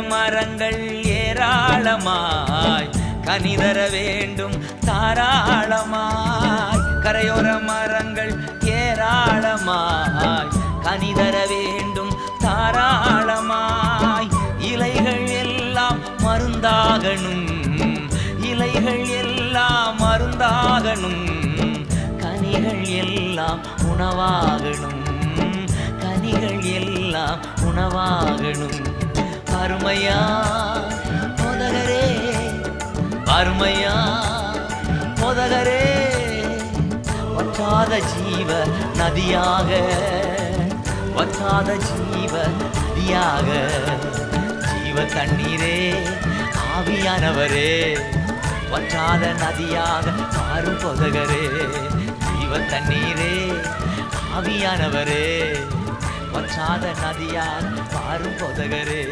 மரங்கள் ஏராளமாய் கனிதர வேண்டும் தாராளமாய். கரையோர மரங்கள் ஏராளமாய் கனிதர வேண்டும் தாராளமாய். இலைகள் எல்லாம் மருந்தாகணும், இலைகள் எல்லாம் மருந்தாகணும். கனிகள் எல்லாம் உணவாகணும், கனிகள் எல்லாம் உணவாகணும். அருமையா போதகரே, அருமையா போதகரே, வற்றாத ஜீவ நதியாக, வற்றாத ஜீவ நதியாக. ஜீவ தண்ணீரே ஆவியானவரே, வற்றாத நதியாக மாறும் போதகரே. ஜீவ தண்ணீரே ஆவியானவரே, வற்றாத நதியாக மாறும் போதகரே.